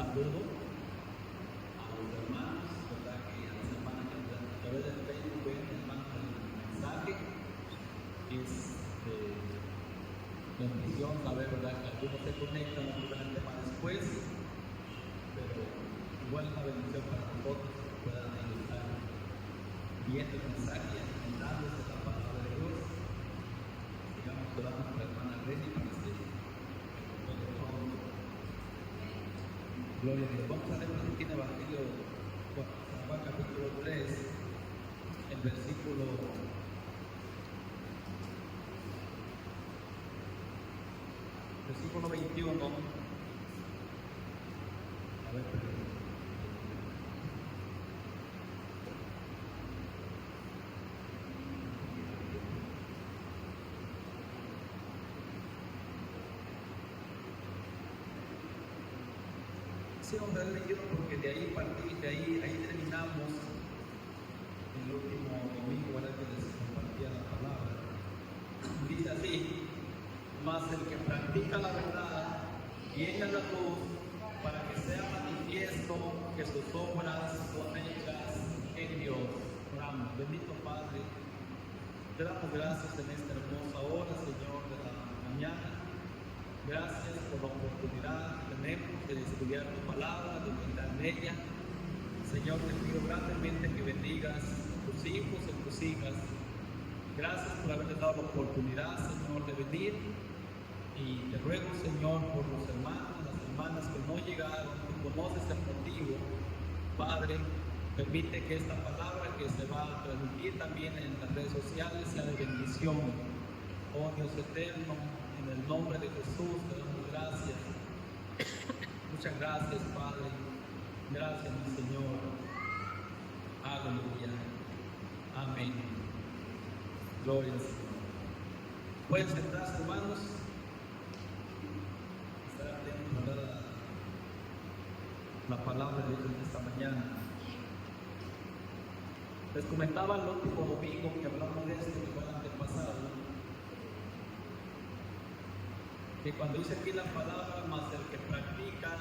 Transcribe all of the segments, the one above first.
saludo a los hermanos, ¿verdad? Que a la semana que a través del Facebook ven, hermanos, el mensaje. Es de bendición saber, ¿verdad? Que algunos se conectan, otros ven el tema después, pero igual es una bendición para nosotros que puedan estar viendo el mensaje y alimentándose de la palabra de Dios. Sigamos orando por la hermana Reni para que se gloria a Dios. Vamos a leer aquí en el Evangelio, San Juan capítulo 3, el versículo 21. A ver, sí, vamos a leer porque de ahí partimos, ahí terminamos el último domingo, ¿verdad? Que les compartía la palabra. Dice así: mas el que practica la verdad viene a la luz para que sea manifiesto que sus obras son hechas en Dios. Oramos. Bendito Padre, te damos gracias en esta hermosa hora, Señor, de la mañana. Gracias por la oportunidad que tenemos de estudiar tu palabra, de meditar en ella. Señor, te pido grandemente que bendigas a tus hijos y tus hijas. Gracias por haberles dado la oportunidad, Señor, de venir. Y te ruego, Señor, por los hermanos, las hermanas que no llegaron, tú conoces el motivo. Padre, permite que esta palabra que se va a transmitir también en las redes sociales sea de bendición. Oh Dios eterno, en el nombre de Jesús te damos gracias. Muchas gracias, Padre. Gracias, mi Señor. Aleluya. Amén. Gloria al Señor. Pueden sentarse, hermanos. Estar atentos a la palabra de Dios en esta mañana. Les comentaba el último domingo que hablamos de esto, que fue el antepasado, que cuando dice aquí la palabra, más el que practica,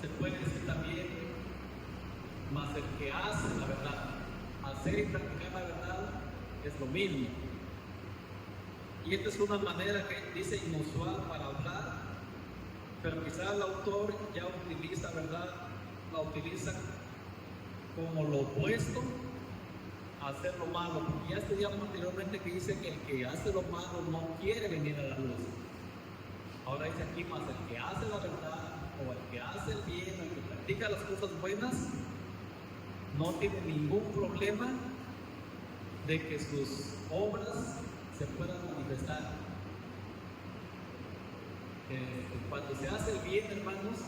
se puede decir también, más el que hace la verdad. Hacer y practicar la verdad es lo mismo. Y esta es una manera que dice inusual para hablar, pero quizás el autor ya utiliza, ¿verdad? La utiliza como lo opuesto a hacer lo malo, porque ya estudiamos anteriormente que dice que el que hace lo malo no quiere venir a la luz. Ahora dice aquí más el que hace la verdad, o el que hace el bien, o el que practica las cosas buenas, no tiene ningún problema de que sus obras se puedan manifestar. Cuando se hace el bien, hermanos,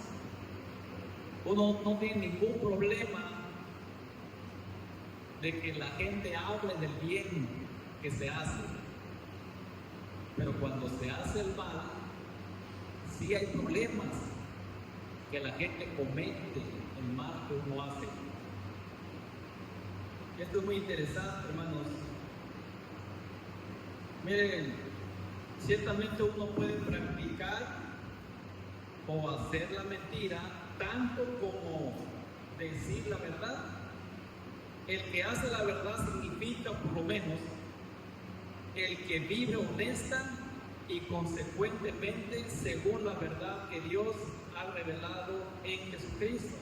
uno no tiene ningún problema de que la gente hable del bien que se hace. Pero cuando se hace el mal, sí hay problemas que la gente comete el mal que uno hace. Esto es muy interesante, hermanos. Miren, ciertamente uno puede practicar o hacer la mentira tanto como decir la verdad. El que hace la verdad significa, por lo menos, el que vive honesta y consecuentemente según la verdad que Dios ha revelado en Jesucristo.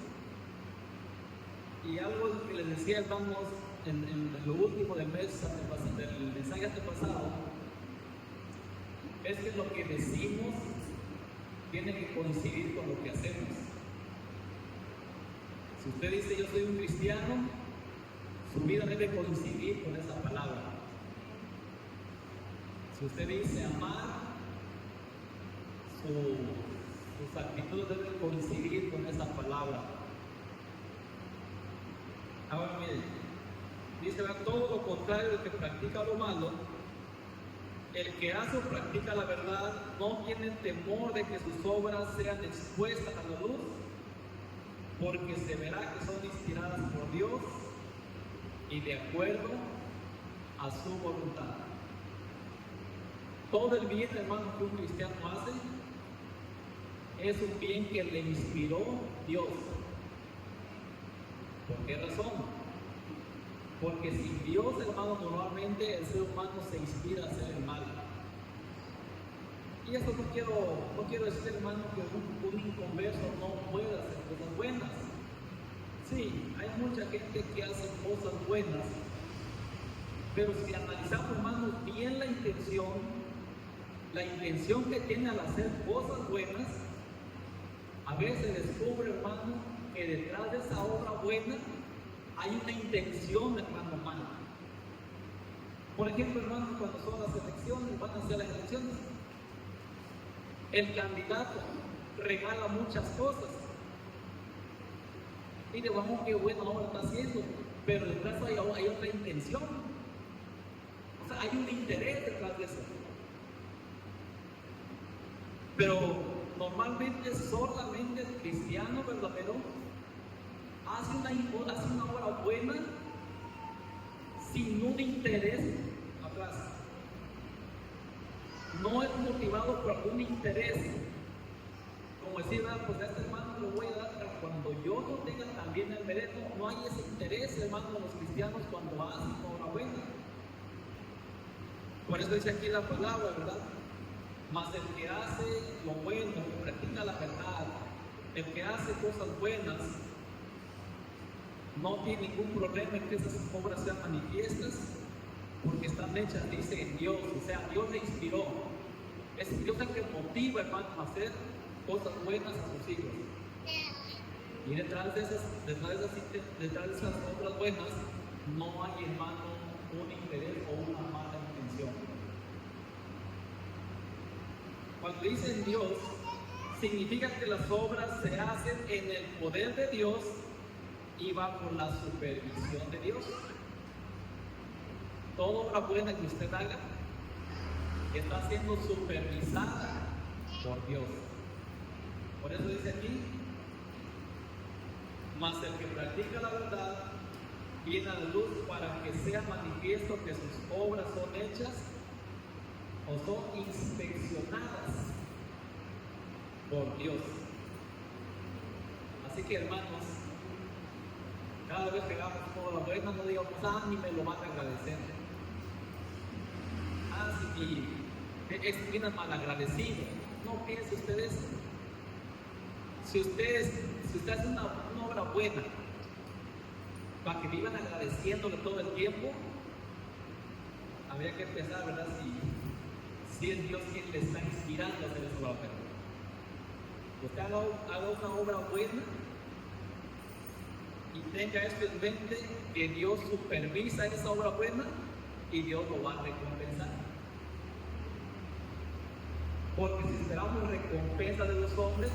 Y algo que les decía, hermanos, en lo último del mensaje antepasado, es que lo que decimos tiene que coincidir con lo que hacemos. Si usted dice yo soy un cristiano, su vida debe coincidir con esa palabra. Si usted dice amar, sus actitudes deben coincidir con esa palabra. Ahora miren, dice todo lo contrario del que practica lo malo. El que hace o practica la verdad no tiene temor de que sus obras sean expuestas a la luz, porque se verá que son inspiradas por Dios y de acuerdo a su voluntad. Todo el bien, hermano, que un cristiano hace es un bien que le inspiró Dios. ¿Por qué razón? Porque sin Dios, hermano, normalmente el ser humano se inspira a hacer el mal. Y esto no quiero decir, hermano, que un inconverso no pueda hacer cosas buenas. Sí, hay mucha gente que hace cosas buenas, pero si analizamos, hermano, bien la intención que tiene al hacer cosas buenas, a veces descubre, hermano, que detrás de esa obra buena hay una intención, hermano, mala. Por ejemplo, hermano, cuando son las elecciones, van a ser las elecciones, el candidato regala muchas cosas. Mire, vamos, qué buena obra está haciendo, pero detrás hay otra intención. O sea, hay un interés detrás de eso. Pero normalmente solamente el cristiano verdadero hace una obra buena sin un interés atrás. No es motivado por algún interés. Como decir, pues a este hermano lo voy a dar para cuando yo no tenga también el derecho. No hay ese interés, hermano, de los cristianos cuando hacen obra buena. Por eso dice aquí la palabra, ¿verdad? Mas el que hace lo bueno, el que practica la verdad, el que hace cosas buenas, no tiene ningún problema en que esas obras sean manifiestas, porque están hechas, dice, en Dios. O sea, Dios le inspiró. Es Dios el que motiva, hermano, a hacer cosas buenas a sus hijos. Y detrás de esas obras buenas no hay, hermano, un interés o una mala intención. Cuando dicen Dios, significa que las obras se hacen en el poder de Dios y bajo la supervisión de Dios. Toda obra buena que usted haga está siendo supervisada por Dios. Por eso dice aquí, mas el que practica la verdad viene a la luz para que sea manifiesto que sus obras son hechas o son inspeccionadas por Dios. Así que, hermanos, cada vez que hagamos toda la buena, no digamos, ni me lo van a agradecer. Sí, es bien malagradecido. No piense ustedes. Si usted hace una obra buena, para que vivan agradeciéndole todo el tiempo, habría que pensar, ¿verdad? Si es Dios quien le está inspirando a hacer esa obra. Usted haga una obra buena y tenga esto en mente, que Dios supervisa esa obra buena y Dios lo va a recompensar. Porque si esperamos recompensa de los hombres,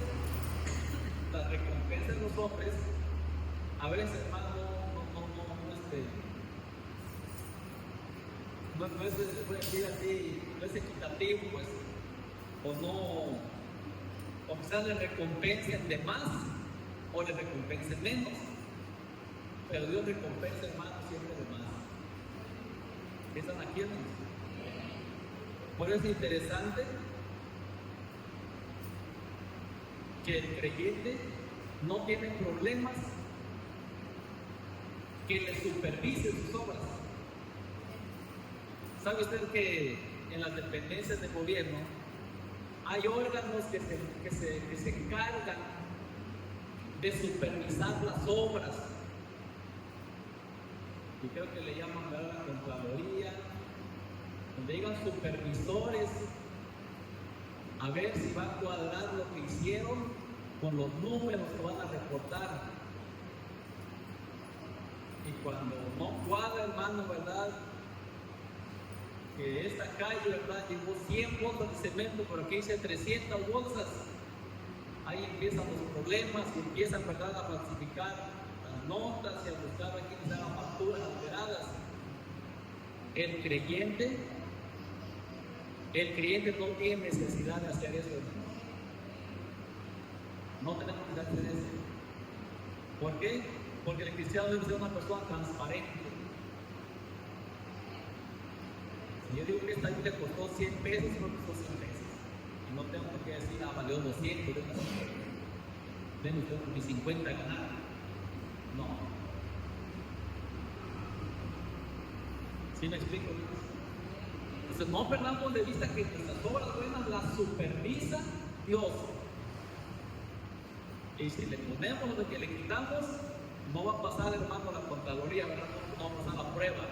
la recompensa de los hombres, a veces, hermano, no es equitativo, pues, o quizás le recompensen de más o le recompensen menos, pero Dios recompensa, hermano, siempre de más. ¿Están aquí, hermanos? Por eso es interesante que el creyente no tiene problemas que le supervise sus obras. ¿Sabe usted que en las dependencias de gobierno hay órganos que se encargan de supervisar las obras? Y creo que le llaman la Contraloría, donde llegan supervisores a ver si va a cuadrar lo que hicieron con los números que van a reportar. Y cuando no cuadra, hermano, ¿verdad? Que esta calle, ¿verdad? Llevó 100 bolsas de cemento, pero aquí dice 300 bolsas. Ahí empiezan los problemas y empiezan, ¿verdad?, a falsificar las notas y a buscar a quienes hagan facturas alteradas. El creyente no tiene necesidad de hacer eso, hermano. No tenemos que hacer eso. ¿Por qué? Porque el cristiano debe ser una persona transparente. Si yo digo que esta Biblia costó 100 pesos, no costó 100 pesos. Y No tengo por qué decir, valió 200, den usted mis 50 ganar. No. ¿Sí me explico? Entonces no perdamos de vista que nuestras obras buenas las supervisa Dios. Y si le ponemos lo que le quitamos, no va a pasar, hermano, la Contraloría, ¿verdad? No va a pasar la prueba.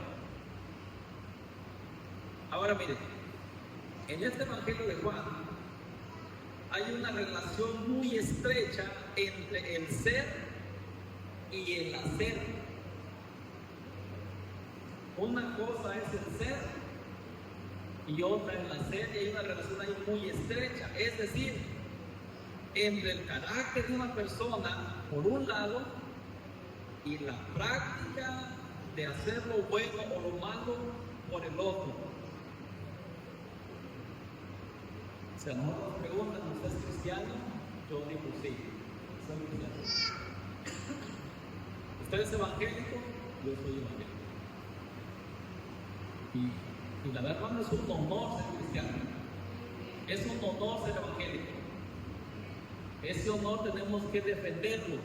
Ahora miren, en este Evangelio de Juan hay una relación muy estrecha entre el ser y el hacer. Una cosa es el ser y otra es el hacer, y hay una relación ahí muy estrecha. Es decir, entre el carácter de una persona, por un lado, y la práctica de hacer lo bueno o lo malo por el otro. O sea, no nos preguntan, ¿usted es cristiano? Yo digo sí, soy cristiano. ¿Usted es evangélico? Yo soy evangélico. Y la verdad no es un honor ser cristiano, es un honor ser evangélico. Ese honor tenemos que defenderlo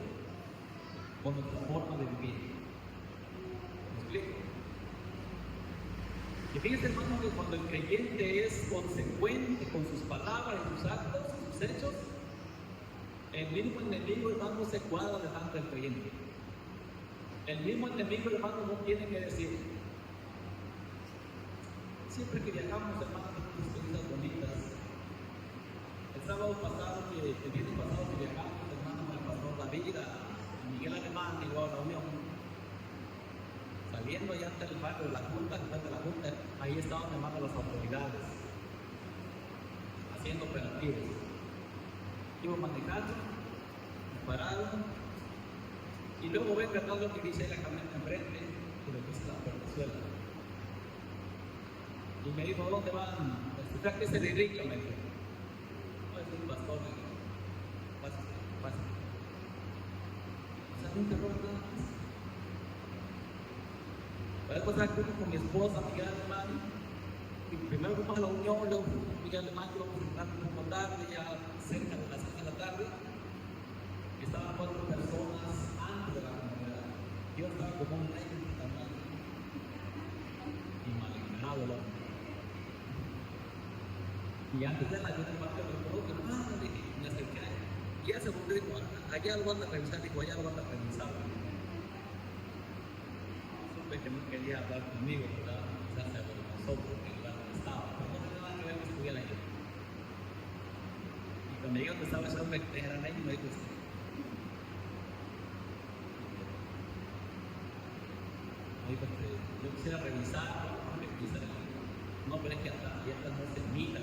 con nuestra forma de vivir. ¿Me explico? Y fíjense, hermano, que cuando el creyente es consecuente con sus palabras y sus actos, sus hechos, el mismo enemigo, hermano, se cuadra delante del creyente. El mismo enemigo, hermano, no tiene que decir. Siempre que viajamos, hermano, tenemos experiencias bonitas. El sábado pasado, el viernes pasado que viajamos, hermano, me pasó David a Miguel Alemán, y luego a la Unión. Saliendo ya ante el barrio de la Junta, después de la Junta, ahí estaban, hermano, las autoridades haciendo operativos. Iba manejando, me pararon, y luego ven que todo lo que dice la camioneta enfrente, y lo que dice la portezuela. Y me dijo, ¿dónde van? ¿Usted qué se dedica? Me dijo. No, es un pastor. Me dijo, pásate. O sea, nunca roba nada más. Para pasar con mi esposa, Miguel Alemán, y primero fuimos a la Unión, luego Miguel Alemán, yo un poco tarde, ya cerca de las 6 de la tarde, y estaban 4 personas antes de la comunidad. Yo estaba como un rey también, y mal ignorado el hombre. Y antes de la gente me preguntó, hermano, me acerqué, y ya se volvió y dijo, allá lo van a revisar, dijo, allá lo van a revisar. Supe que no quería hablar conmigo, ¿verdad? Quizás se avergonzó porque el lado estaba, pero no tenía nada que ver que estuviera ahí. Y cuando llegué donde estaba ese hombre, eran ellos, me dijo, yo quisiera revisar, no, pero es que hasta abiertas no se mira.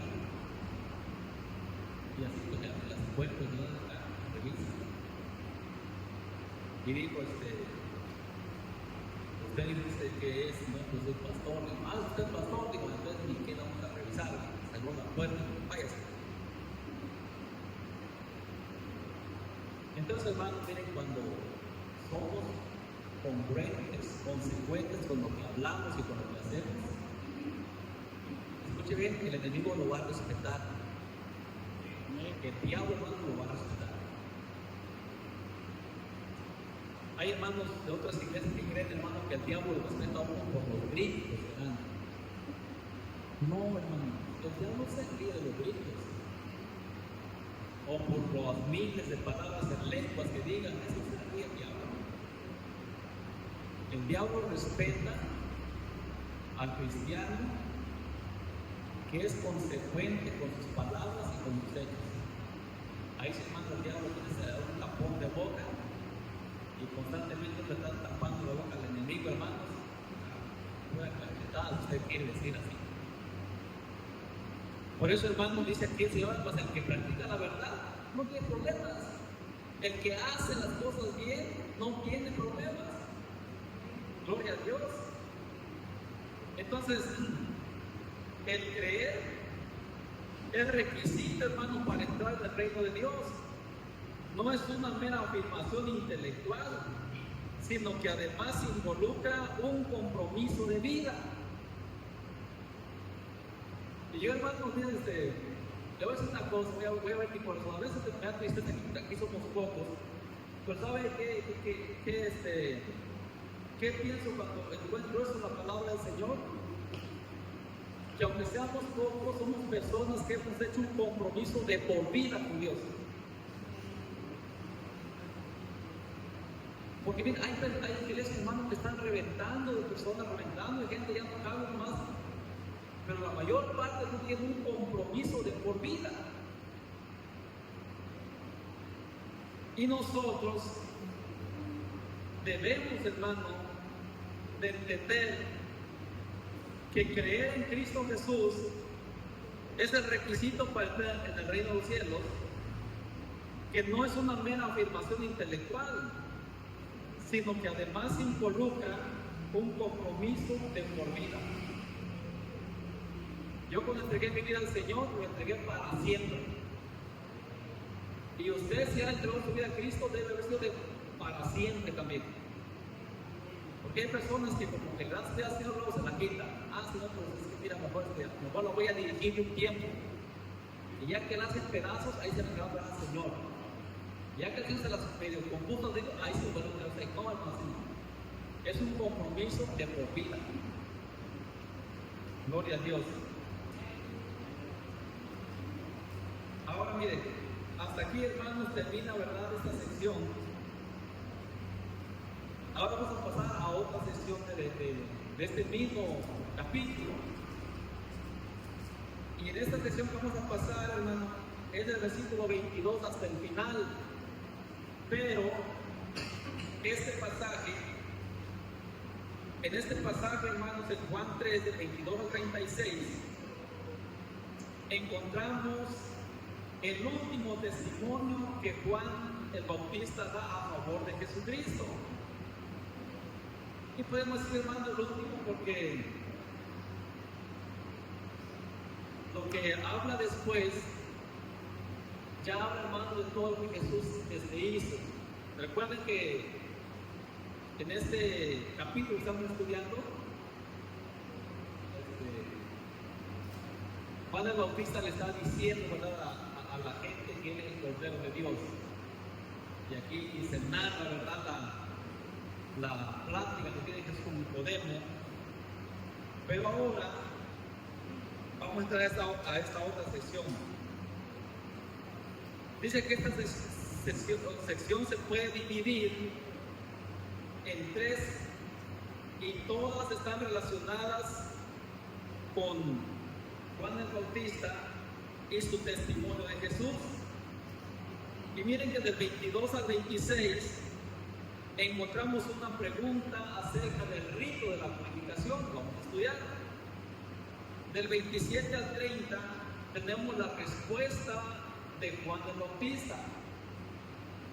Y así pues las puertas no la revisa. Y dijo, usted dice que es, no, pues soy pastor. Digo, usted es pastor, digo, entonces ni qué vamos a revisar. Sacó la puerta, váyase. Entonces, hermanos, miren, cuando somos congruentes, consecuentes con lo que hablamos y con lo que hacemos, escuche bien, el enemigo lo va a respetar. El diablo, hermano, lo va a respetar. Hay hermanos de otras iglesias que creen, hermano, que el diablo lo respeta a uno por los gritos, ¿verdad? No, hermano, el diablo se ríe de los gritos. O por los miles de palabras en lenguas que digan, eso se ríe el diablo. El diablo respeta al cristiano que es consecuente con sus palabras y con sus hechos. Ahí se manda el diablo, tiene un tapón de boca y constantemente le están tapando la boca al enemigo, hermanos. Una cachetada, usted quiere decir así. Por eso, hermano, dice aquí el Señor, pues el que practica la verdad no tiene problemas. El que hace las cosas bien no tiene problemas. Gloria a Dios. Entonces, el creer es requisito, hermano, para entrar en el reino de Dios. No es una mera afirmación intelectual, sino que además involucra un compromiso de vida. Y yo, hermano, fíjense, Le voy a decir una cosa, voy a ver mi corazón. A veces me da tristeza que aquí somos pocos. Pero ¿sabe qué pienso cuando encuentro eso en la palabra del Señor? Que aunque seamos pocos, somos personas que hemos hecho un compromiso de por vida con Dios. Porque miren, hay iglesias, hermanos, que están reventando, de personas reventando, de gente ya no cabe más. Pero la mayor parte no tiene un compromiso de por vida. Y nosotros debemos, hermano, de entender que creer en Cristo Jesús es el requisito para entrar en el reino de los cielos, que no es una mera afirmación intelectual, sino que además involucra un compromiso de por vida. Yo cuando entregué mi vida al Señor, lo entregué para siempre. Y usted, si ha entregado su vida a Cristo, debe haber sido para siempre también. Porque hay personas que como que gracias a Dios luego se la quitan. Si no, pues es que mira, mejor lo voy a dirigir de un tiempo. Y ya que la hacen pedazos, ahí se la quedan para el Señor. Ya que el Señor se las medio compuso, digo, ahí se vuelve a hacer. No, hermano, es un compromiso de por vida. Gloria a Dios. Ahora mire, hasta aquí, hermanos, termina, ¿verdad?, esta sección. Ahora vamos a pasar a otra sección de este mismo capítulo. Y en esta sección que vamos a pasar, hermano, es del versículo 22 hasta el final. Pero en este pasaje, hermanos, en Juan 3, del 22 al 36, encontramos el último testimonio que Juan el Bautista da a favor de Jesucristo. Y podemos decir, hermano, el último porque lo que habla después ya habla, hermano, de todo lo que Jesús hizo. Recuerden que en este capítulo que estamos estudiando, Juan el Bautista le está diciendo, ¿verdad?, a la gente que es el Cordero de Dios. Y aquí se narra, ¿verdad?, la plática que tiene Jesús con Nicodemo. Pero ahora vamos a entrar a esta otra sección. Dice que esta sección se puede dividir en tres y todas están relacionadas con Juan el Bautista y su testimonio de Jesús. Y miren que del 22 al 26 encontramos una pregunta acerca del rito de la purificación. Vamos a estudiar. Del 27 al 30 tenemos la respuesta de Juan el Bautista.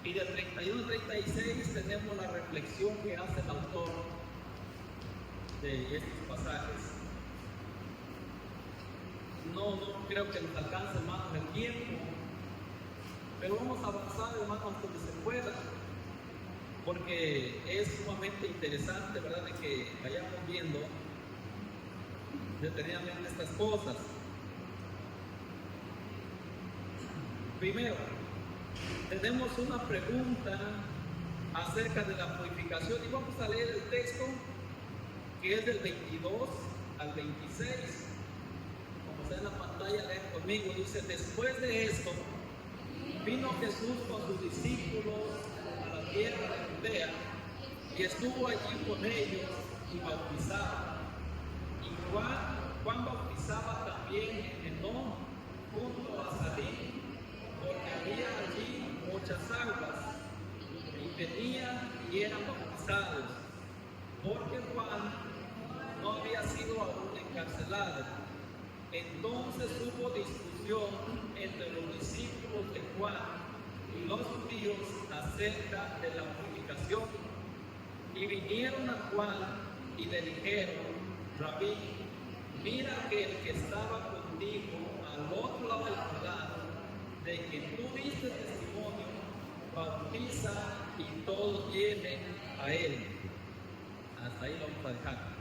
Y del 31 al 36 tenemos la reflexión que hace el autor de estos pasajes. No creo que nos alcance, hermanos, el tiempo, pero vamos a avanzar, hermanos, hasta donde se pueda, porque es sumamente interesante, ¿verdad?, de que vayamos viendo detenidamente estas cosas. Primero, tenemos una pregunta acerca de la purificación y vamos a leer el texto que es del 22 al 26. Como está en la pantalla, leen conmigo. Dice: después de esto vino Jesús con sus discípulos a la tierra de Judea y estuvo allí con ellos y bautizaba. Y Juan bautizaba también en Enón junto a Salim, porque había allí muchas aguas, y venían y eran bautizados, porque Juan no había sido aún encarcelado. Entonces hubo discusión entre los discípulos de Juan y los judíos acerca de la purificación. Y vinieron a Juan y le dijeron: Rabí, mira que el que estaba contigo al otro lado del Jordán, de que tú diste testimonio, bautiza y todos vienen a él. Hasta ahí lo vamos a dejar.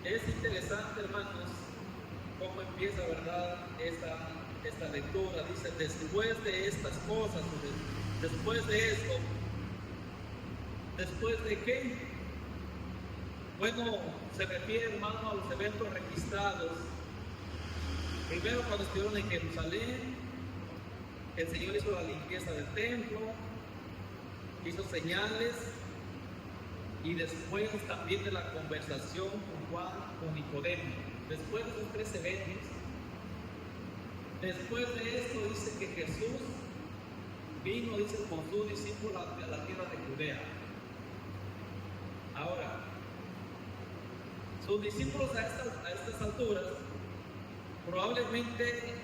Es interesante, hermanos, cómo empieza, ¿verdad?, esta lectura. Dice, después de estas cosas, después de esto, ¿después de qué? Bueno, se refiere, hermano, a los eventos registrados. Primero, cuando estuvieron en Jerusalén, el Señor hizo la limpieza del templo, hizo señales, y después también de la conversación con Juan, con Nicodemo. Después de esos 3 eventos, después de esto dice que Jesús vino, dice, con sus discípulos a la tierra de Judea. Ahora, sus discípulos a estas alturas probablemente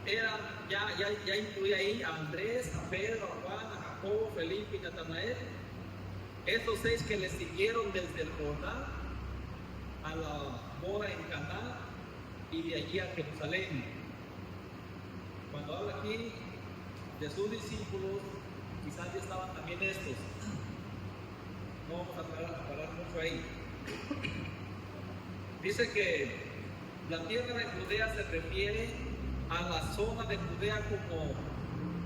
eran, ya incluía ahí a Andrés, a Pedro, a Juan, a Jacobo, Felipe y Natanael. Estos 6 que le siguieron desde el Jordán a la boda en Caná y de allí a Jerusalén. Cuando habla aquí de sus discípulos, quizás ya estaban también estos. No vamos a parar mucho ahí. Dice que la tierra de Judea se refiere a la zona de Judea como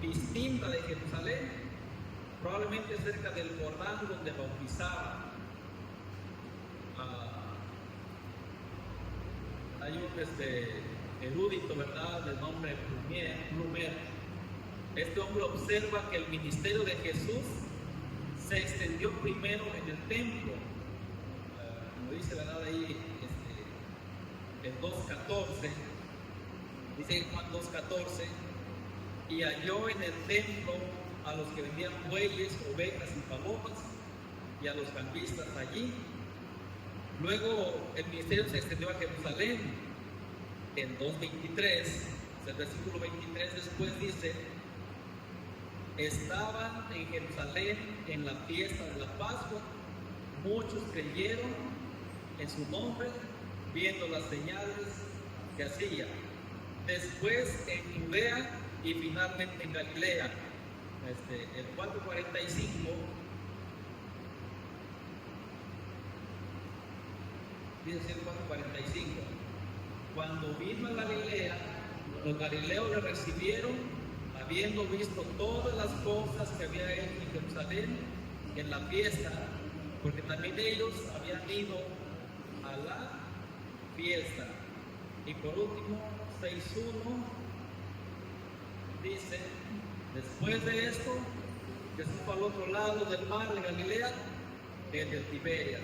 distinta de Jerusalén, probablemente cerca del Jordán donde bautizaba. Hay un erudito, ¿verdad?, del nombre Plumer. Este hombre observa que el ministerio de Jesús se extendió primero en el templo, como dice, ¿verdad?, ahí en 2.14, dice en Juan 2.14, y halló en el templo a los que vendían bueyes, ovejas y palomas, y a los cambistas allí. Luego el ministerio se extendió a Jerusalén. En 2.23, el versículo 23 después dice, estaban en Jerusalén en la fiesta de la Pascua, muchos creyeron en su nombre, viendo las señales que hacía. Después en Judea y finalmente en Galilea. El 4.45 dice el 4.45, cuando vino a Galilea, los galileos le recibieron, habiendo visto todas las cosas que había hecho en Jerusalén en la fiesta, porque también ellos habían ido a la fiesta. Y por último, 6.1 dice, después de esto, Jesús fue al otro lado del mar de Galilea, el de Tiberias.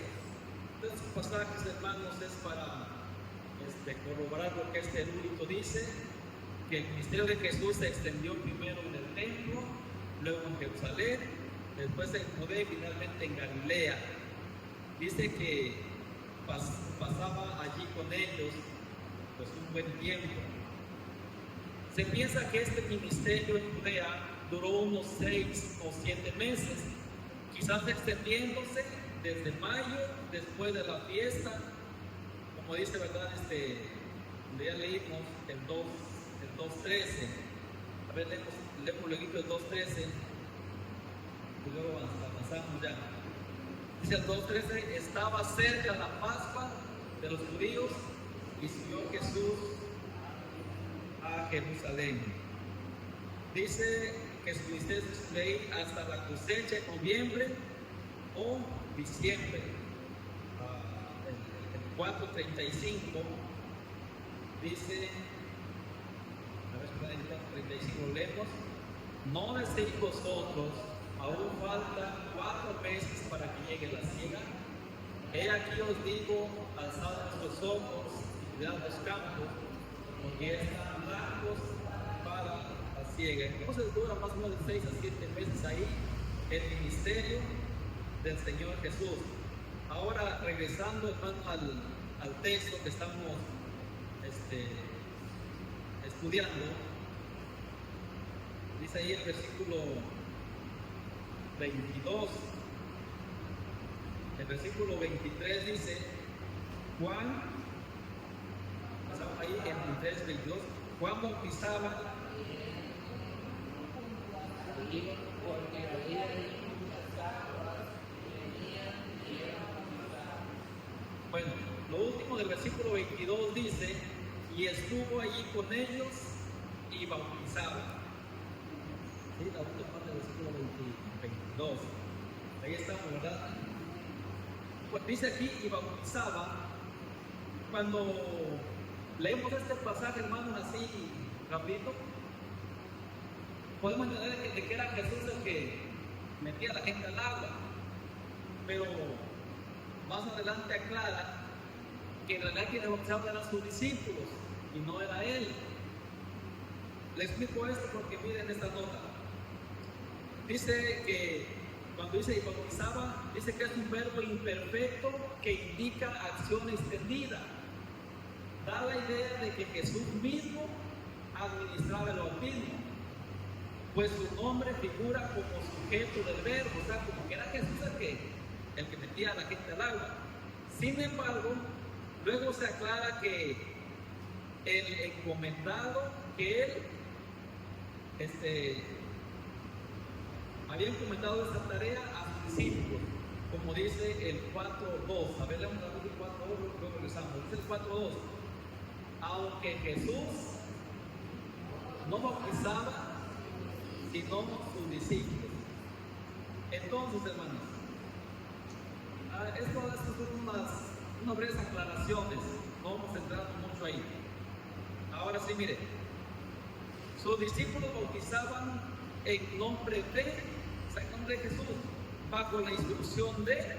Estos pasajes, hermanos, es para corroborar lo que este erudito dice, que el ministerio de Jesús se extendió primero en el templo, luego en Jerusalén, después en Judea y finalmente en Galilea. Dice que pasaba allí con ellos pues un buen tiempo. Se piensa que este ministerio en Judea duró unos 6 o 7 meses, quizás extendiéndose desde mayo, después de la fiesta, como dice, ¿verdad?, donde ya leímos el 2.13. A ver, leemos luego el 2.13 y luego avanzamos ya. Dice el 2.13, estaba cerca la Pascua de los judíos y subió Jesús a Jerusalén. Dice que su ministerio se ir hasta la cosecha en noviembre o diciembre. El 4.35 dice, a ver, el 4.35 leemos, no decís vosotros, aún faltan 4 meses para que llegue la siega. He aquí os digo, alzad vuestros ojos y cuidad los campos, porque están blancos para la siega. Entonces dura más o menos de 6 a 7 meses ahí el ministerio del Señor Jesús. Ahora, regresando, hermano, al texto que estamos estudiando, dice ahí el versículo 22. El versículo 23 dice, Juan, pasamos ahí en 23:22, Juan bautizaba el versículo 22 dice, y estuvo allí con ellos y bautizaba. Sí, la última parte del versículo 22. Ahí estamos, ¿verdad? Pues dice aquí, y bautizaba. Cuando leemos este pasaje, hermanos, así rapidito, podemos entender de que era Jesús el que metía a la gente al agua. Pero más adelante aclara que en realidad quienes bautizaban eran sus discípulos y no era él. Le explico esto porque miren esta nota. Dice que cuando dice y bautizaba, dice que es un verbo imperfecto que indica acción extendida. Da la idea de que Jesús mismo administraba el bautismo, pues su nombre figura como sujeto del verbo, o sea, como que era Jesús el que metía a la gente al agua. Sin embargo, luego se aclara que el encomendado que él había encomendado esta tarea a sus discípulos, como dice el 4.2. A ver, leemos el 4.2, luego regresamos. Dice el 4.2. Aunque Jesús no bautizaba, sino sus discípulos. Entonces, hermanos, estas son unas breves aclaraciones, no vamos a entrar mucho ahí. Ahora sí, mire, sus discípulos bautizaban en nombre de, o sea, en nombre de Jesús, bajo la instrucción de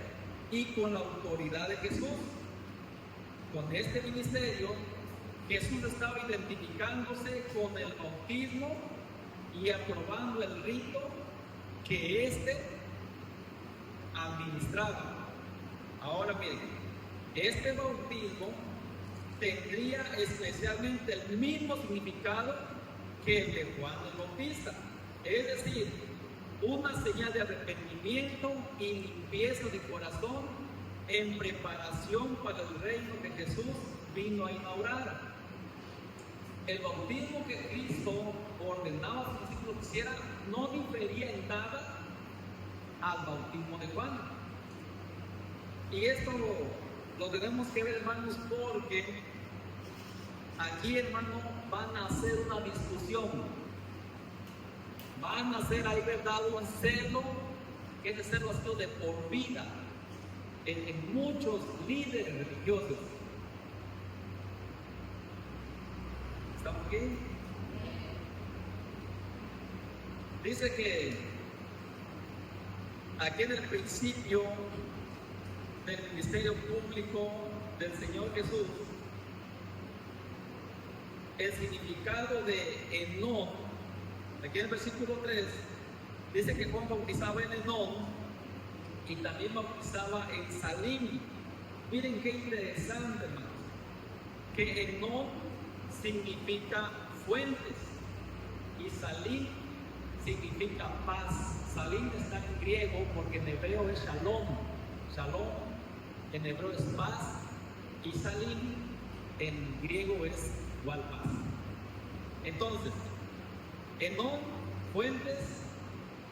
y con la autoridad de Jesús. Con este ministerio, Jesús estaba identificándose con el bautismo y aprobando el rito que éste administraba. Ahora miren, este bautismo tendría especialmente el mismo significado que el de Juan el Bautista, es decir, una señal de arrepentimiento y limpieza de corazón en preparación para el reino que Jesús vino a inaugurar. El bautismo que Cristo ordenaba a sus discípulos que hicieran no difería en nada al bautismo de Juan. Y esto lo tenemos que ver, hermanos, porque aquí, hermano, van a hacer una discusión. Van a hacer ahí, ¿verdad?, un celo, que ese celo ha sido de por vida en muchos líderes religiosos. ¿Estamos aquí? Dice que aquí en el principio del ministerio público del Señor Jesús, el significado de Enón, aquí en el versículo 3, dice que Juan bautizaba en Enón y también bautizaba en Salim. Miren qué interesante, hermanos, que Enón significa fuentes y Salim significa paz. Salim está en griego porque en hebreo es shalom. Shalom en hebreo es paz y Salim en griego es igual paz. Entonces, Enón, fuentes,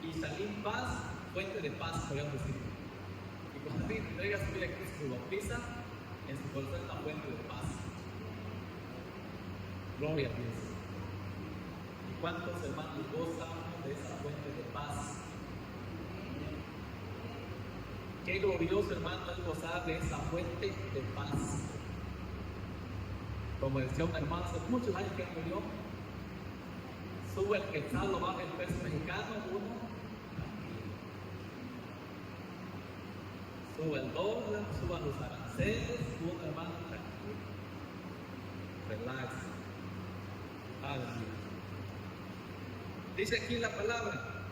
y Salim, paz, fuente de paz, podríamos decir. Y cuando te entregas a Cristo, bautiza, en su corazón es la fuente de paz. Gloria a Dios. ¿Y cuántos hermanos gozan de esa fuente de paz? Qué glorioso, hermano, es gozar de esa fuente de paz. Como decía un hermano hace muchos años que murió, sube el quetzal, lo baja el peso mexicano, uno, sube el dólar, suban los aranceles, uno, hermano, tranquilo, relax. Aleluya. Dice aquí la palabra,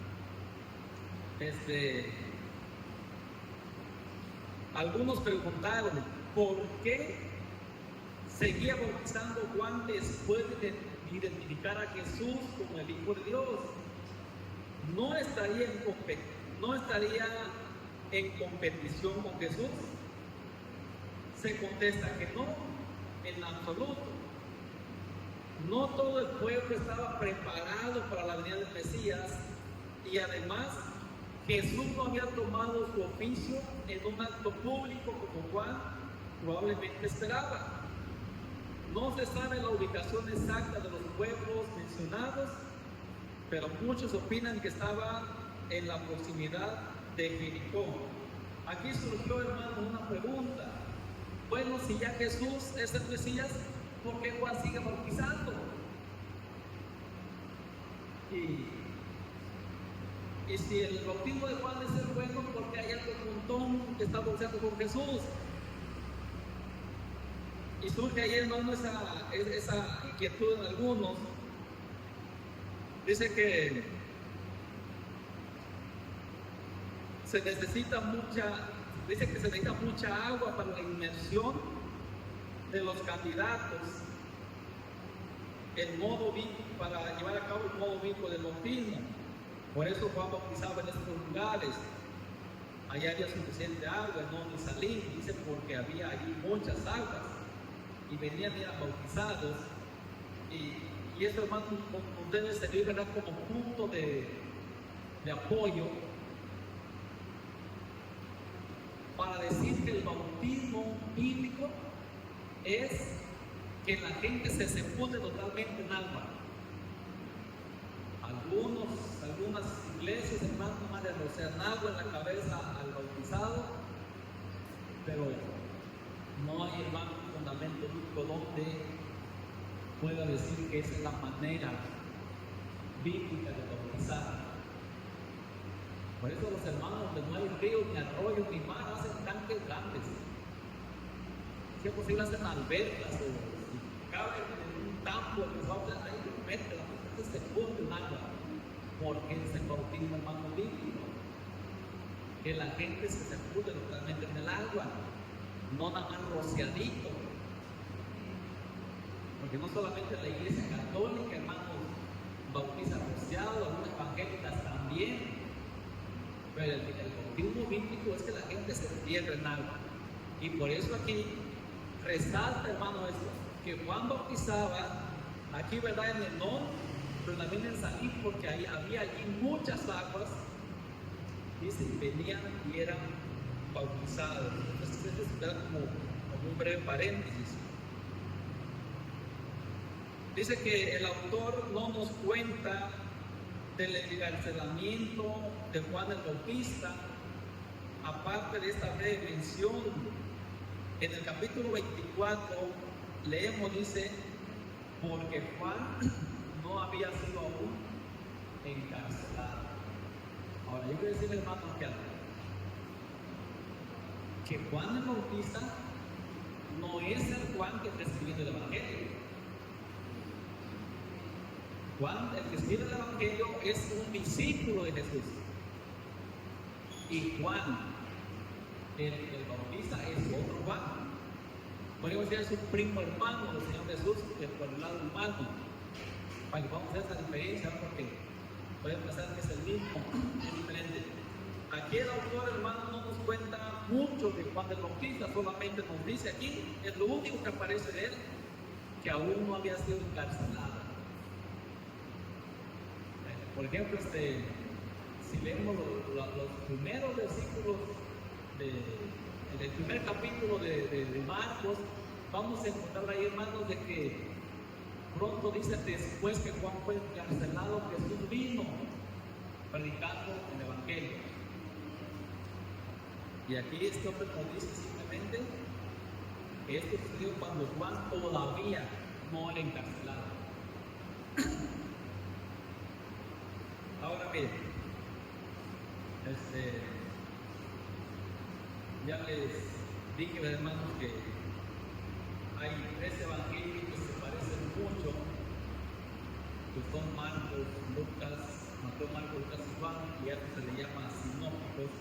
algunos preguntaron por qué seguía bautizando Juan después de identificar a Jesús como el Hijo de Dios. ¿No estaría en competición con Jesús? Se contesta que no, en absoluto. No todo el pueblo estaba preparado para la venida del Mesías y además Jesús no había tomado su oficio en un acto público como Juan probablemente esperaba. No se sabe la ubicación exacta de los pueblos mencionados, pero muchos opinan que estaba en la proximidad de Jericó. Aquí surgió, hermano, una pregunta. Bueno, si ya Jesús es el Mesías, ¿por qué Juan sigue bautizando? Y si el bautismo de Juan es el bueno, ¿por qué hay otro montón que está bautizando con Jesús? Y surge ahí, hermano, esa inquietud en algunos. Dice que se necesita mucha agua para la inmersión de los candidatos para llevar a cabo el modo vivo del bautismo. Por eso Juan bautizaba en estos lugares. Allá había suficiente agua, no ni salir, dice, porque había allí muchas aguas y venían ya bautizados. Y eso, hermano, debe servir, ¿verdad?, como punto de apoyo para decir que el bautismo bíblico es que la gente se sepulte totalmente en agua. Algunas iglesias, hermano, nomás le rocian agua en la cabeza al bautizado, pero no hay, hermano, un fundamento bíblico donde pueda decir que esa es la manera bíblica de bautizar. Por eso los hermanos, donde no hay río, ni arroyo, ni mar, hacen tanques grandes. Si es posible, hacen albercas, o si caben en un tambo, ahí mete la gente se pone en agua, porque es el bautismo, hermano, bíblico. Que la gente se sepulta totalmente en el agua, no nada más rociadito. Porque no solamente la iglesia católica, hermanos, bautiza rociado, algunas evangélicas también. Pero el bautismo bíblico es que la gente se entierra en agua. Y por eso aquí resalta, hermano, esto, que Juan bautizaba aquí, ¿verdad?, en Enón, pero también en Salim, porque ahí había allí muchas aguas, dice, y venían y eran bautizados. Entonces, esto es como un breve paréntesis. Dice que el autor no nos cuenta del encarcelamiento de Juan el Bautista, aparte de esta breve mención. En el capítulo 24 leemos, dice, porque Juan no había sido aún encarcelado. Ahora, yo quiero decirle, hermano, que Juan el Bautista no es el Juan que está escribiendo el Evangelio. Juan, el que escribe el Evangelio, es un discípulo de Jesús. Y Juan, el Bautista, es otro Juan. Podríamos decir, es un primo hermano del Señor Jesús, por el lado humano. Para que vamos a hacer esa diferencia, porque pueden pensar que es el mismo, es diferente. Aquí el autor, hermano, no nos cuenta mucho de Juan el Bautista, solamente nos dice aquí, es lo único que aparece de él, que aún no había sido encarcelado. Por ejemplo, si leemos los primeros versículos del primer capítulo de Marcos, vamos a encontrar ahí, hermanos, de que pronto dice, después que Juan fue encarcelado, Jesús vino predicando el Evangelio. Y aquí este hombre nos dice simplemente que esto sucedió cuando Juan todavía no era encarcelado. Ahora bien, ya les dije, hermanos, que hay 3 evangelios que se parecen mucho, que son Marcos, Lucas, Mateo, Marcos, Lucas y Juan, y a esto se le llama sinópticos.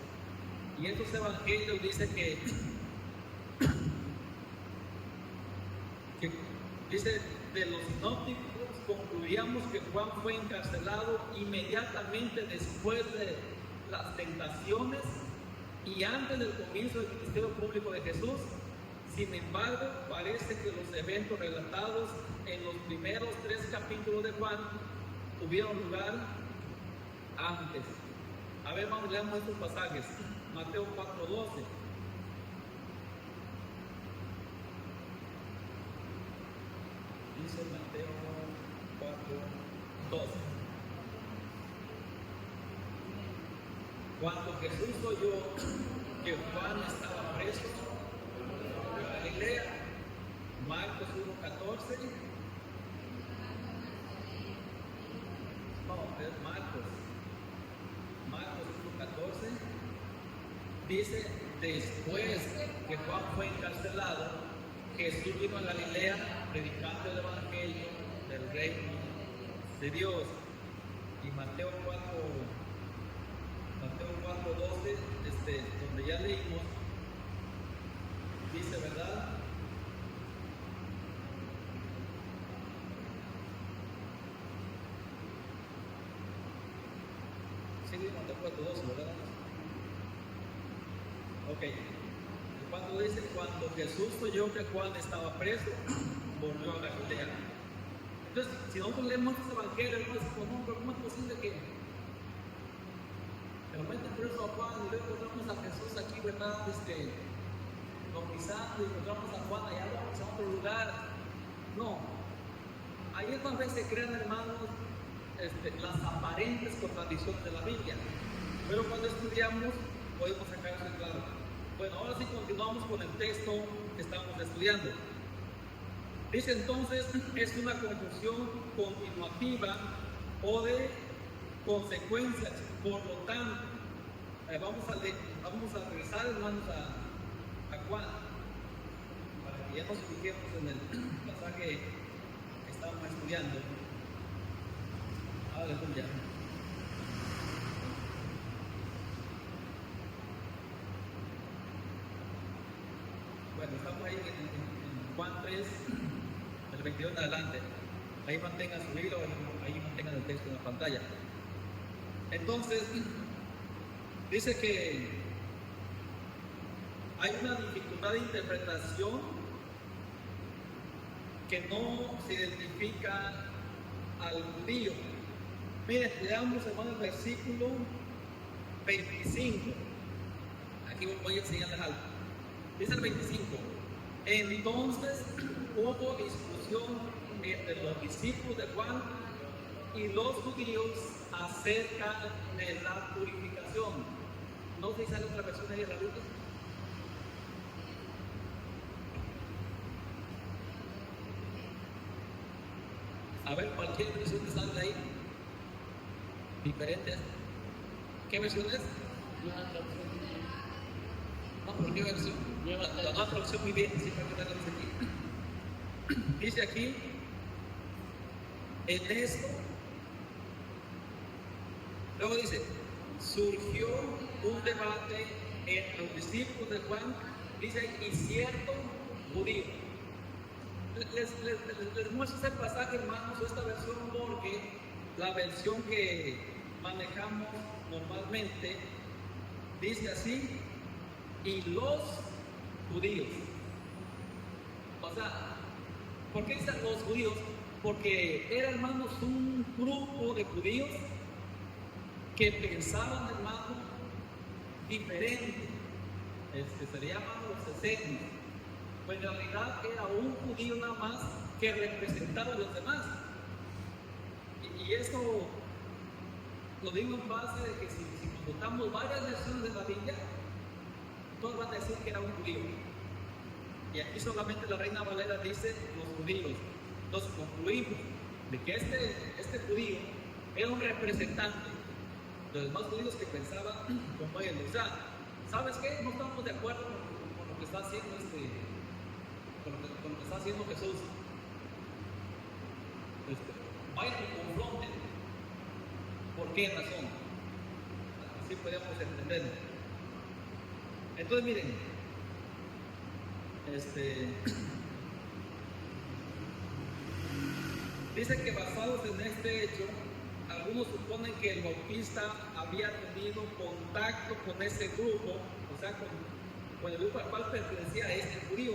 Y estos evangelios dicen que dice, de los sinópticos concluíamos que Juan fue encarcelado inmediatamente después de las tentaciones y antes del comienzo del ministerio público de Jesús. Sin embargo, parece que los eventos relatados en los primeros 3 capítulos de Juan tuvieron lugar antes. A ver, vamos, leamos estos pasajes. Mateo 4:12. dice Mateo 4:12. Cuando Jesús oyó que Juan estaba preso en Galilea, Marcos 1:14. No, es Marcos 1:14. Dice, después que Juan fue encarcelado, Jesús vino a Galilea predicando el evangelio del reino de Dios. Y Mateo 4:12, donde ya leímos, dice, ¿verdad? Sí, Mateo 4:12, ¿verdad? Ok. Cuando dice, cuando Jesús oyó que Juan estaba preso, volvió a Galilea. Entonces, si nosotros leemos este evangelio, no, ¿cómo es posible que de momento preso a Juan y luego encontramos a Jesús aquí, ¿verdad? Bautizando y encontramos a Juan allá en otro lugar? No. Ahí es donde se crean, hermanos, las aparentes contradicciones de la Biblia. Pero cuando estudiamos, podemos sacar eso claro. Bueno, ahora sí continuamos con el texto que estamos estudiando. Dice entonces, es una conclusión continuativa o de consecuencias. Por lo tanto, vamos a regresar, hermanos, a Juan, para que ya nos ubiquemos en el pasaje que estamos estudiando. Aleluya. Bueno, estamos ahí en Juan 3, del 22 en adelante. Ahí mantengan su Biblia, ahí mantengan el texto en la pantalla. Entonces, dice que hay una dificultad de interpretación que no se identifica al judío. Miren, leamos, hermano, el versículo 25. Aquí voy a enseñarles algo. Dice el 25. Entonces hubo discusión entre los discípulos de Juan y los judíos acerca de la purificación. ¿No se sale otra versión ahí de la Biblia? A ver, cualquier versión que salga ahí. Diferentes. ¿Qué versión es? No, ¿por qué versión? La nueva traducción muy bien, siempre que tenemos aquí. Dice aquí, en esto, luego dice, surgió un debate entre los discípulos de Juan, dice, y cierto judío. Les muestro este pasaje, hermanos, esta versión, porque la versión que manejamos normalmente dice así, y los judíos. O sea, ¿por qué dicen los judíos? Porque eran, hermanos, un grupo de judíos que pensaban, hermanos, diferente. Se le llaman los esenios. Pues en realidad era un judío nada más que representaba a los demás. Y esto lo digo en base de que si consultamos varias versiones de la Biblia, todos van a decir que era un judío. Y aquí solamente la Reina Valera dice los judíos. Entonces concluimos de que este judío era un representante de los demás judíos que pensaban como él. O sea, ¿sabes qué? No estamos de acuerdo con lo que está haciendo con lo que está haciendo Jesús. Vayan y confronten. ¿Por qué razón? Así podemos entenderlo. Entonces miren, dice que basados en este hecho, algunos suponen que el bautista había tenido contacto con ese grupo, o sea, con el grupo al cual pertenecía este judío,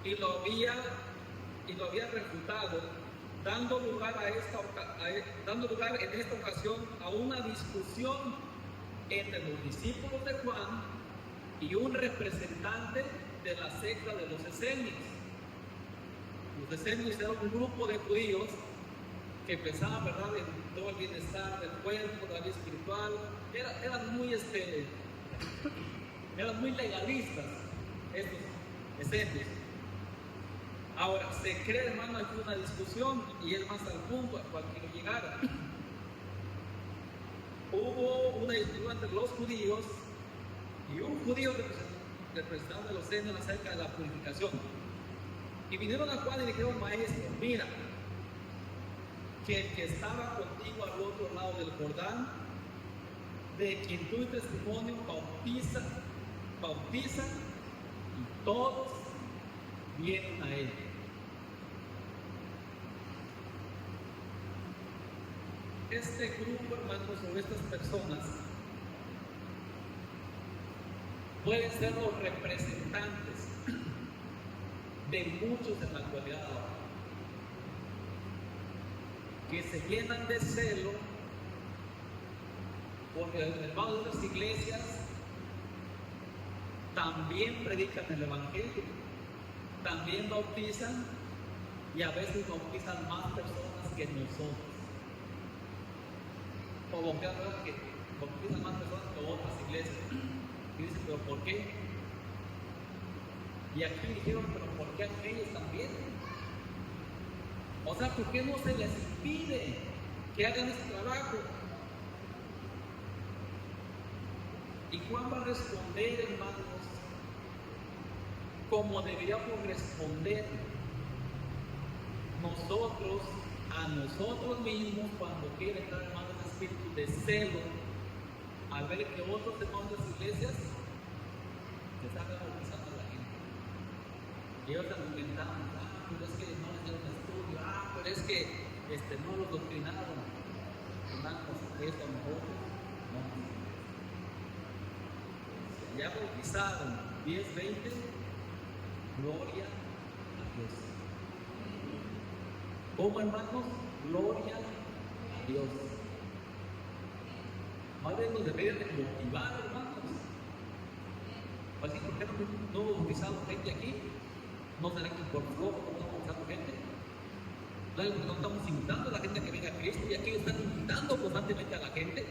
y lo había refutado, dando lugar en esta ocasión a una discusión entre los discípulos de Juan y un representante de la secta de los esenios. Los esenios eran un grupo de judíos que pensaban, ¿verdad?, en todo el bienestar del cuerpo, de la vida espiritual. Eran muy legalistas estos esenios. Ahora, se cree, hermano, aquí una discusión, y es más al punto al cual quiero llegar. Hubo una discusión entre los judíos y un judío representante de los esenios acerca de la purificación. Y vinieron a Juan y le dijeron: maestro, mira, que el que estaba contigo al otro lado del Jordán, de quien tuve testimonio, bautiza, y todos vienen a él. Este grupo, hermanos, o estas personas pueden ser los representantes de muchos en la actualidad ahora, que se llenan de celo porque los hermanos de otras iglesias también predican el evangelio, también bautizan, y a veces bautizan más personas que nosotros, o bautizan más personas que otras iglesias. Y dicen: ¿pero por qué? Y aquí dijeron: ¿pero por qué aquellos también? O sea, ¿por qué no se les impide que hagan ese trabajo? Y Juan va a responder, hermanos, como deberíamos responder nosotros a nosotros mismos cuando quiere entrar, hermanos, un espíritu de celo al ver que otros hermanos de las iglesias se están bautizando a la gente. Y ellos argumentaban: pero es que no les dieron estudio, pero es que no los doctrinaron. Hermanos, esto a lo mejor no. Ya bautizaron 10, 20, gloria a Dios. ¿Cómo, hermanos? Gloria a Dios. Más bien nos deberían de motivar, hermanos. Así, ¿por qué no bautizamos gente aquí? ¿No será que por flojo no estamos bautizando gente? No estamos invitando a la gente a que venga a Cristo, y aquí están invitando constantemente a la gente.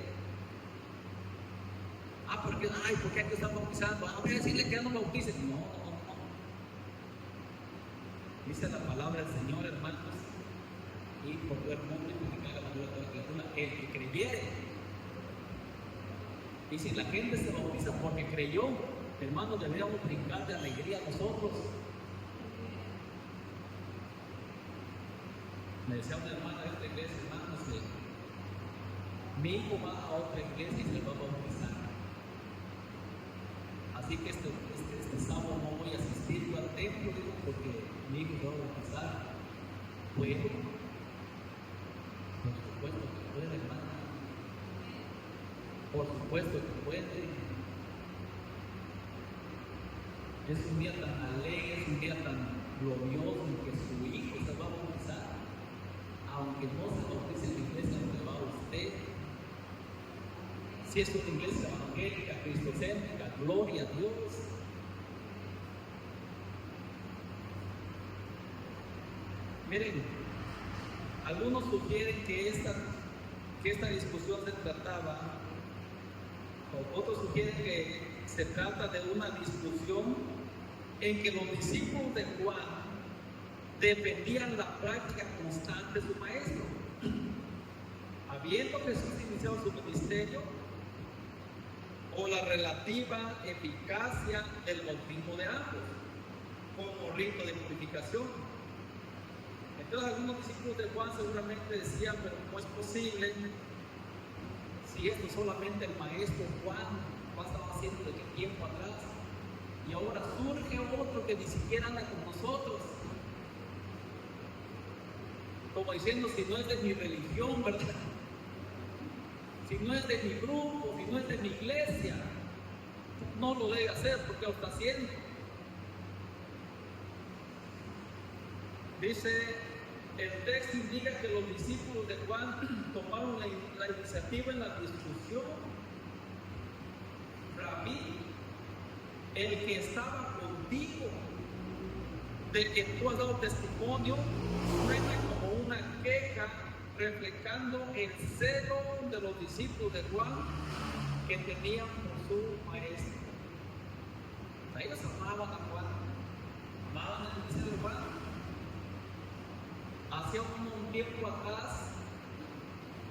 ¿Por qué hay que estar bautizando? Voy a decirle que no bauticen. No. Dice la palabra del Señor, hermanos, y por todo el mundo y publicar la palabra de la criatura, el que creyere. Y si la gente se bautiza porque creyó, hermanos, deberíamos brincar de alegría nosotros. Me decía una hermana de esta iglesia: hermanos, que mi hijo va a otra iglesia y se va a bautizar. Así que este sábado no voy a asistir yo al templo, digo, porque mi hijo se va a bautizar. ¿Puedo? Por supuesto que puede, hermano. Por supuesto que puede. Es un día tan alegre, es un día tan glorioso en que su hijo se va a bautizar. Aunque no se bautice en la iglesia donde va usted. Si es una iglesia evangélica, cristocéntrica, gloria a Dios. Miren, algunos sugieren que esta discusión se trataba, o otros sugieren que se trata de una discusión en que los discípulos de Juan defendían la práctica constante de su maestro. Habiendo Jesús iniciado su ministerio, o la relativa eficacia del bautismo de ambos como rito de purificación. Entonces algunos discípulos de Juan seguramente decían: pero ¿cómo es posible si esto solamente el maestro Juan estaba haciendo desde tiempo atrás, y ahora surge otro que ni siquiera anda con nosotros? Como diciendo: si no es de mi religión, ¿verdad? Si no es de mi grupo, si no es de mi iglesia, no lo debe hacer porque lo está haciendo. Dice, el texto indica que los discípulos de Juan tomaron la iniciativa en la discusión. Rabí, el que estaba contigo, de que tú has dado testimonio suena como una queja reflejando el celo de los discípulos de Juan que tenían por su maestro. Ellos amaban a Juan, amaban el ministerio de Juan. Hacía un tiempo atrás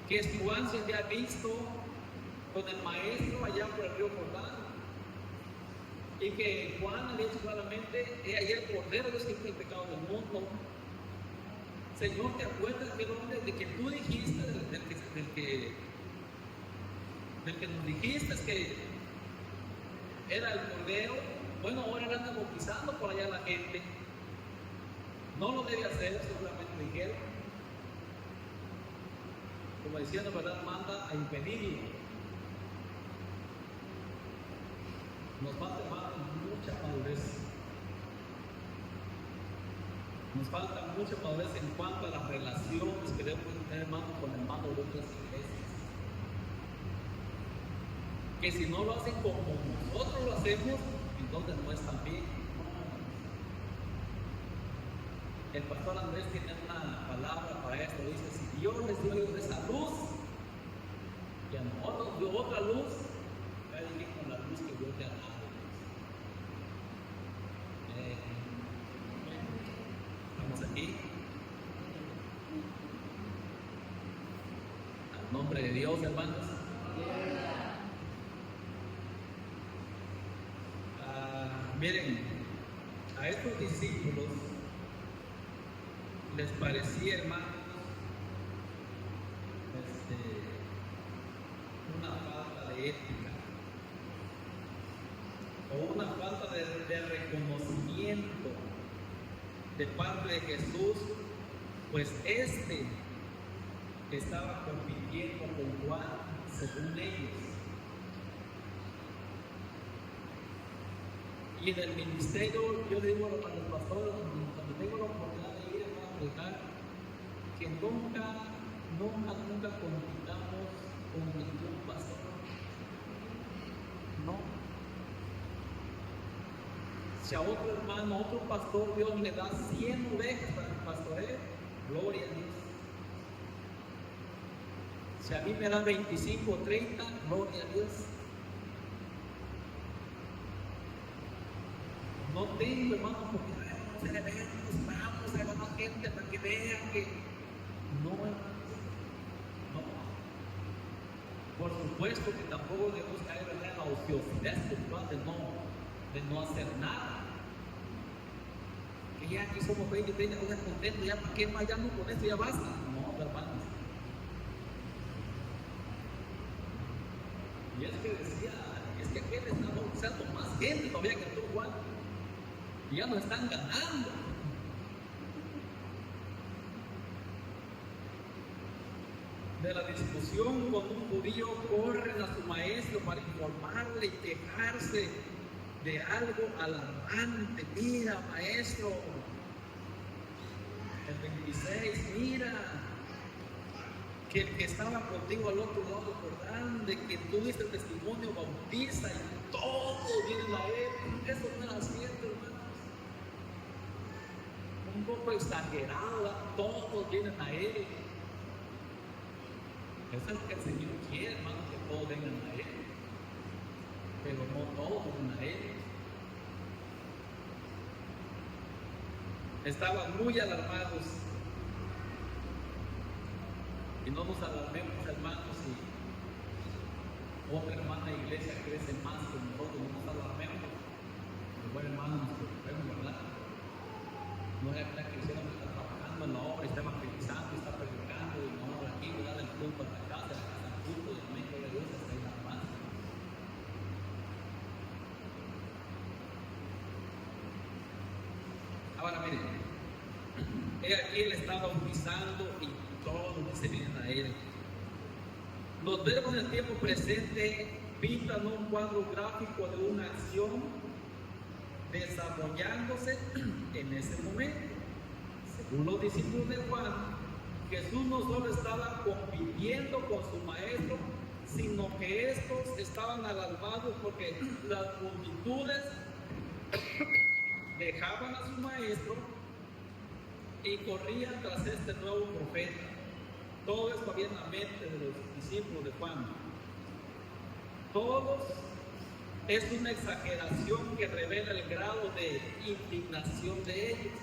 que Juan se había visto con el maestro allá por el río Jordán y que Juan había dicho claramente: he ahí el Cordero de Dios que quita el pecado del mundo. Señor, ¿te acuerdas aquel hombre de que tú dijiste, del que nos dijiste que era el Cordero? Bueno, ahora anda bautizando por allá la gente. No lo debe hacer, seguramente dijeron. Como decían, la verdad manda a impedirlo. Nos falta, hermano, mucha madurez. Nos falta mucha madurez en cuanto a las relaciones que debemos tener, hermano, con hermanos de otras iglesias. Que si no lo hacen como nosotros lo hacemos, entonces no están bien. El pastor Andrés tiene una palabra para esto. Dice: si Dios les dio esa luz y a nosotros nos dio otra luz, cada quien con la luz que Dios te ha dado. Estamos aquí. Al nombre de Dios, hermanos. Miren, a estos discípulos les parecía, hermanos, una falta de ética o una falta de reconocimiento de parte de Jesús, pues estaba compitiendo con Juan según ellos. Y en el ministerio, yo le digo a los pastores, cuando tengo la oportunidad de ir a predicar, que nunca compitamos con ningún pastor. No. Si a otro hermano, a otro pastor, Dios le da 100 ovejas para el pastoreo, gloria a Dios. Si a mí me dan 25 o 30, gloria a Dios. No tengo, hermano, porque vamos a ganar gente para que vean que no, hermanos, no. Por supuesto que tampoco debemos caer en la ociosidad espiritual de no hacer nada. Que ya aquí somos 20, 30 cosas contentos, ya para qué más, ya no con esto ya basta. No, hermanos. Y es que decía, es que aquel está bautizando más gente todavía que tú, Juan. Y ya no están ganando. De la discusión con un judío, corren a su maestro para informarle y quejarse de algo alarmante. Mira, maestro, el 26, mira, que el que estaba contigo al otro lado del Jordán, de que tú diste testimonio, bautiza y todos vienen a él. Eso no era cierto, hermanos. Un poco exagerado, todos vienen a él. Eso es lo que el Señor quiere, hermano, que todos vengan a él. Pero no todos vienen a él. Estaban muy alarmados. Y no nos alarmemos, hermanos, si otra hermana de iglesia crece más que nosotros, no nos alarmemos. Pero bueno, hermanos, nos preocupemos, ¿verdad? No es la cristiana que está trabajando en la obra, está evangelizando, está predicando, y no aquí, ¿verdad? El culto a la casa del culto, y amén, gloria a Dios, hasta ahí nada más. Ahora miren, aquí él está bautizando y todos se vienen a él. Los verbos en el tiempo presente pintan un cuadro gráfico de una acción desarrollándose en ese momento. Según los discípulos de Juan, Jesús no solo estaba compitiendo con su maestro, sino que estos estaban alarmados porque las multitudes dejaban a su maestro y corrían tras este nuevo profeta. Todo esto había en la mente de los discípulos de Juan. Todos es una exageración que revela el grado de indignación de ellos.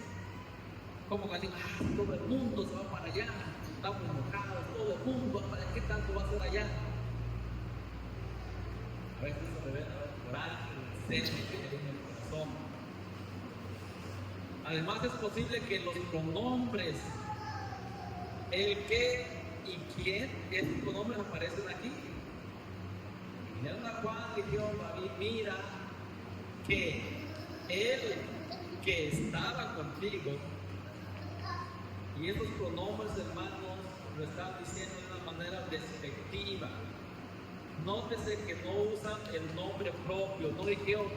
Como que dicen, todo el mundo se va para allá, estamos enojados, todo el mundo, ¿qué tanto va a ser allá? A veces se revela por algo, el seno que hay en el corazón. Además es posible que los pronombres, el qué y quién, esos pronombres aparecen aquí. Y vinieron a Juan y dijeron, David, mira que él que estaba contigo, y esos pronombres, hermanos, lo están diciendo de una manera despectiva. Nótese que no usan el nombre propio, no dijeron,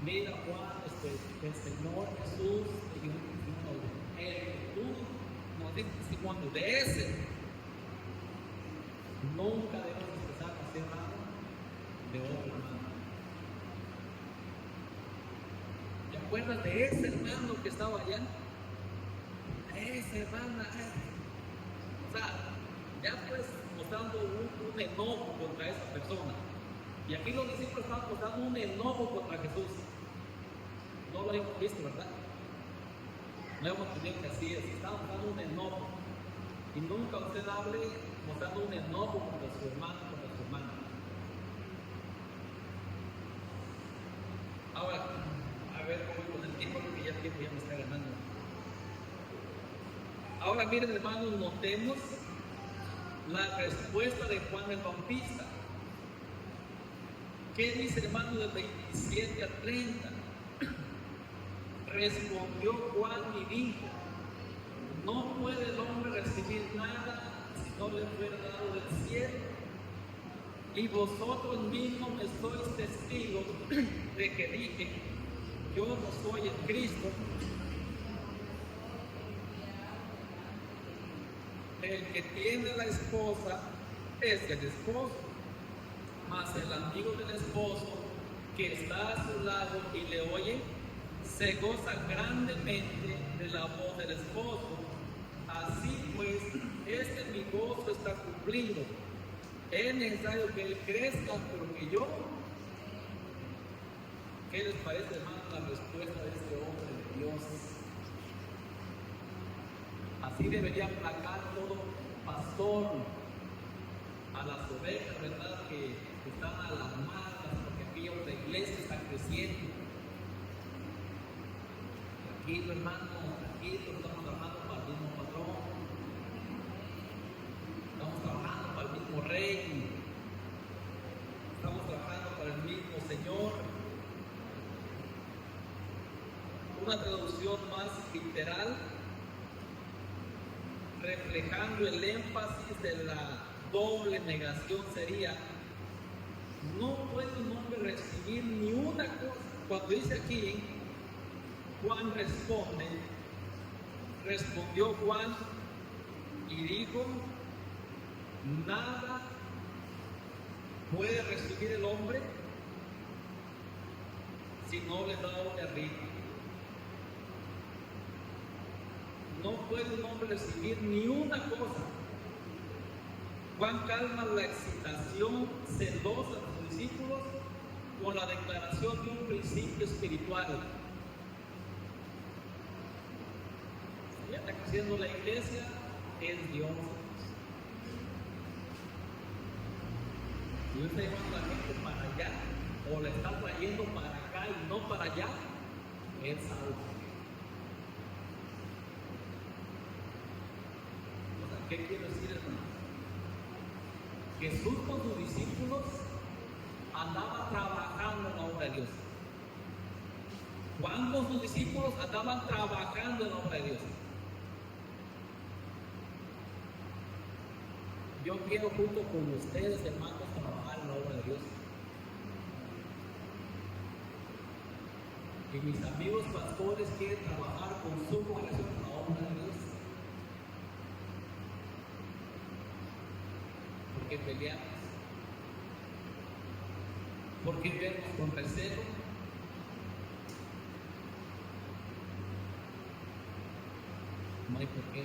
mira Juan, el Señor Jesús, tú nos dices testimonio de ese. Nunca debemos empezar a hacer nada de otro hermano. ¿Te acuerdas de ese hermano que estaba allá? Esa hermana, o sea, ya pues mostrando un enojo contra esa persona. Y aquí los discípulos estaban mostrando un enojo contra Jesús. No lo habíamos visto, ¿verdad? No hemos tenido que así es. Estaban mostrando un enojo. Y nunca usted hable mostrando un enojo contra su hermano, contra su hermana. Ahora, a ver cómo con el tiempo, porque ya el tiempo ya me está ganando. Ahora miren, hermanos, notemos la respuesta de Juan el Bautista. ¿Qué dice, hermanos, del 27 al 30? Respondió Juan y dijo, no puede el hombre recibir nada si no le fuera dado del cielo. Y vosotros mismos me sois testigos de que dije, yo no soy el Cristo. El que tiene la esposa es el esposo, mas el amigo del esposo que está a su lado y le oye, se goza grandemente de la voz del esposo. Así pues, mi gozo está cumplido. Es necesario que él crezca, pero que yo. ¿Qué les parece, hermano, la respuesta de este hombre de Dios? Así debería aplacar todo pastor a las ovejas, ¿verdad? Que están alarmadas porque aquí otra iglesia está creciendo. Tranquilo, hermano, tranquilo, estamos trabajando para el mismo patrón. Estamos trabajando para el mismo rey. Estamos trabajando para el mismo Señor. Una traducción más literal, reflejando el énfasis de la doble negación, sería: no puede un hombre recibir ni una cosa. Cuando dice aquí, Juan respondió Juan y dijo: nada puede recibir el hombre si no le da de arriba. No puede un hombre recibir ni una cosa. Juan calma la excitación celosa de sus discípulos con la declaración de un principio espiritual. Ya está creciendo la iglesia, es Dios. Y usted llevando a la gente para allá, o le está trayendo para acá y no para allá, es algo. ¿Qué quiero decir, hermano? Jesús con sus discípulos andaba trabajando en la obra de Dios. Juan con sus discípulos andaban trabajando en la obra de Dios. Yo quiero junto con ustedes, hermanos, trabajar en la obra de Dios. Y mis amigos pastores quieren trabajar con su congregación en la obra de Dios. Porque peleamos, porque vemos con recelo, hay por qué.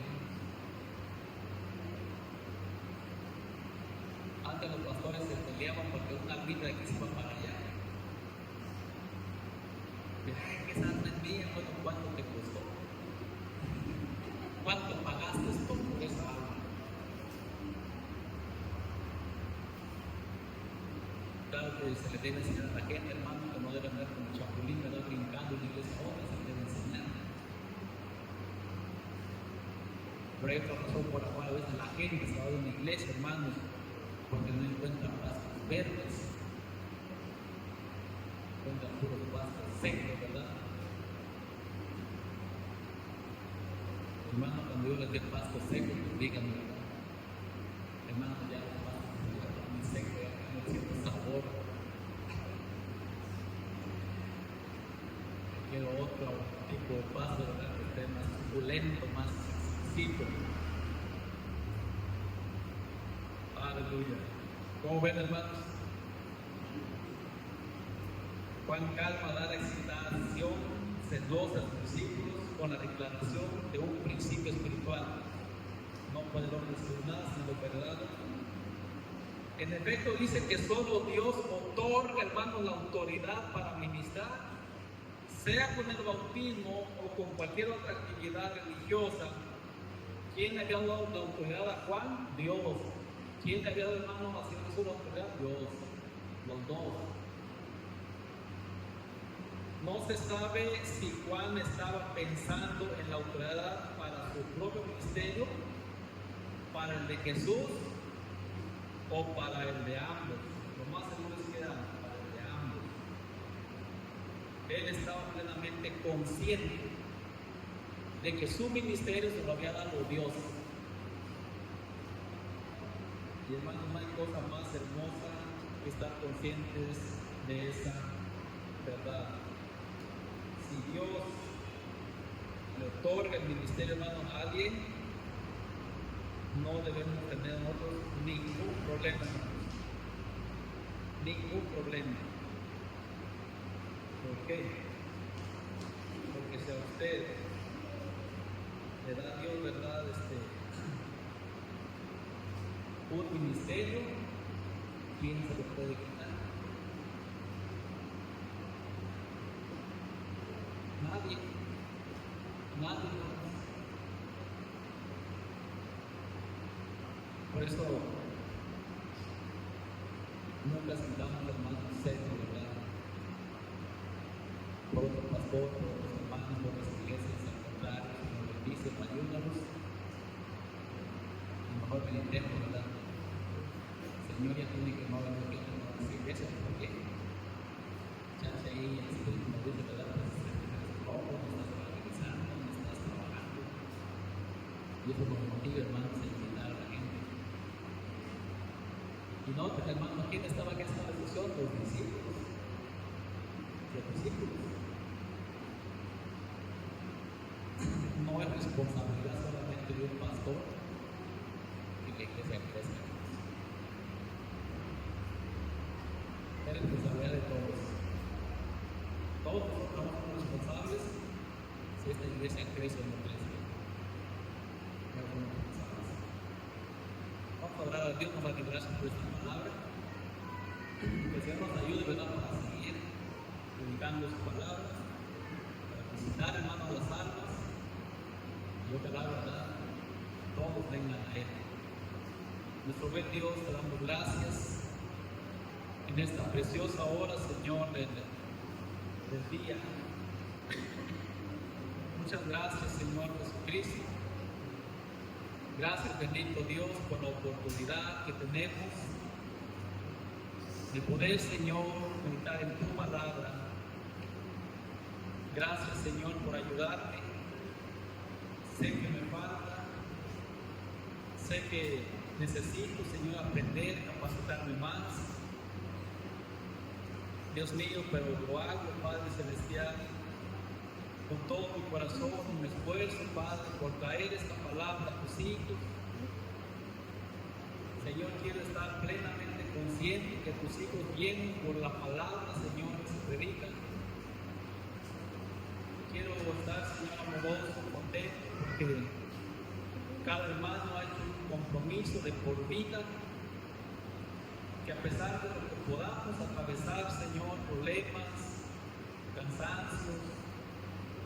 Antes los pastores se peleaban porque una almita de que se iba para allá. Ay, que esa alma es mía, bueno, ¿cuánto te costó? ¿Cuánto pagaste por esa alma? Claro que se le debe enseñar a la gente, hermano, que no debe andar como chapulín, ¿verdad? Brincando en la iglesia ahora, se le debe enseñar. Pero hay otra razón por la cual a veces la gente se va de una iglesia, hermanos, porque no encuentran pastos verdes, encuentran puros pastos secos, ¿verdad? Hermano, cuando yo les dé pasto seco, pues díganme, ¿verdad? Hermano, ya los pastos están muy secos, ya no siento sabor. Quiero otro tipo de pasto, ¿verdad? Que esté más suculento, más exquisito. Aleluya. ¿Cómo ven, hermanos? Juan Calma da la excitación sedosa a los discípulos con la declaración de un principio espiritual. No puede el hombre ser nada sin lo verdad. En efecto, dice que solo Dios otorga, hermanos, la autoridad para ministrar, sea con el bautismo o con cualquier otra actividad religiosa. ¿Quién le había dado la autoridad a Juan? Dios. ¿Quién le había dado, hermanos, a Jesús la autoridad? Dios. Los dos. No se sabe si Juan estaba pensando en la autoridad para su propio ministerio, para el de Jesús o para el de ambos. Lo más seguro es que era para el de ambos. Él estaba plenamente consciente de que su ministerio se lo había dado Dios. Y hermanos, no hay cosa más hermosa que estar conscientes de esa verdad. Si Dios le otorga el ministerio, hermano, a alguien, no debemos tener nosotros ningún problema, hermanos. Ningún problema. ¿Por qué? Porque si a usted le da Dios, ¿verdad? Un ministerio, ¿quién se lo puede quitar? Nadie. Nadie más. Por eso nunca sentamos las manos serias, ¿verdad? Por otro pastor, por otros hermanos, por otras iglesias, al contrario, si nos bendice, ayúdanos. A lo mejor me intento, ¿verdad? Señor, ya tiene que no haber que no las iglesias, porque chacha ahí, el Espíritu nos dice, ¿verdad? No estás organizando, no estás trabajando. Y eso nos motiva, hermanos, a invitar a la gente. Y no, pues, hermano, ¿quién estaba en esta discusión? Los discípulos. Los discípulos. No es responsabilidad solamente de un pastor y la iglesia crezca. Es responsabilidad de todos. Todos nosotros somos responsables si esta iglesia crece o no crece. Vamos a orar a Dios, nos va a liberar por esta palabra. Que el Señor nos ayude, ¿verdad?, para seguir predicando su palabra, para visitar, hermano, a las almas. Y ojalá, ¿verdad?, todos vengan a Él. Nuestro buen Dios, te damos gracias en esta preciosa hora, Señor, del día. Muchas gracias, Señor Jesucristo. Gracias, bendito Dios, por la oportunidad que tenemos de poder, Señor, meditar en tu palabra. Gracias, Señor, por ayudarme. Sé que me falta, sé que necesito, Señor, aprender, capacitarme más. Dios mío, pero lo hago, Padre Celestial, con todo mi corazón, me esfuerzo, Padre, por traer esta palabra a tus hijos. Señor, quiero estar plenamente consciente que tus hijos vienen por la palabra, Señor, que se predica. Quiero estar, Señor, amoroso, contento, porque cada hermano ha hecho un compromiso de por vida, que a pesar de lo que podamos atravesar, Señor, problemas, cansancios,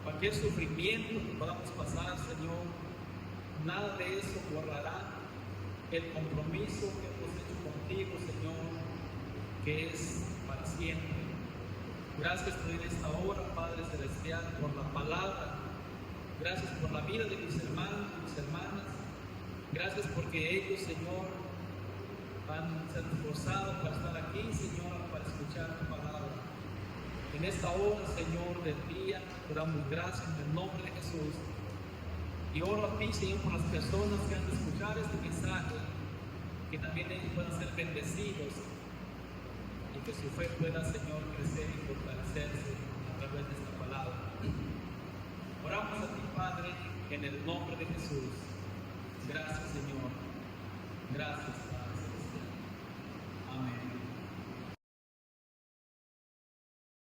cualquier sufrimiento que podamos pasar, Señor, nada de eso borrará el compromiso que hemos hecho contigo, Señor, que es para siempre. Gracias por en esta hora, Padre Celestial, por la palabra. Gracias por la vida de mis hermanos y mis hermanas. Gracias porque ellos, Señor, se han esforzado para estar aquí, Señor, para escuchar tu palabra. En esta hora, Señor, del día, te damos gracias en el nombre de Jesús. Y oro a ti, Señor, por las personas que han de escuchar este mensaje, que también ellos puedan ser bendecidos y que su fe pueda, Señor, crecer y fortalecerse a través de esta palabra. Oramos a ti, Padre, en el nombre de Jesús. Gracias, Señor. Gracias.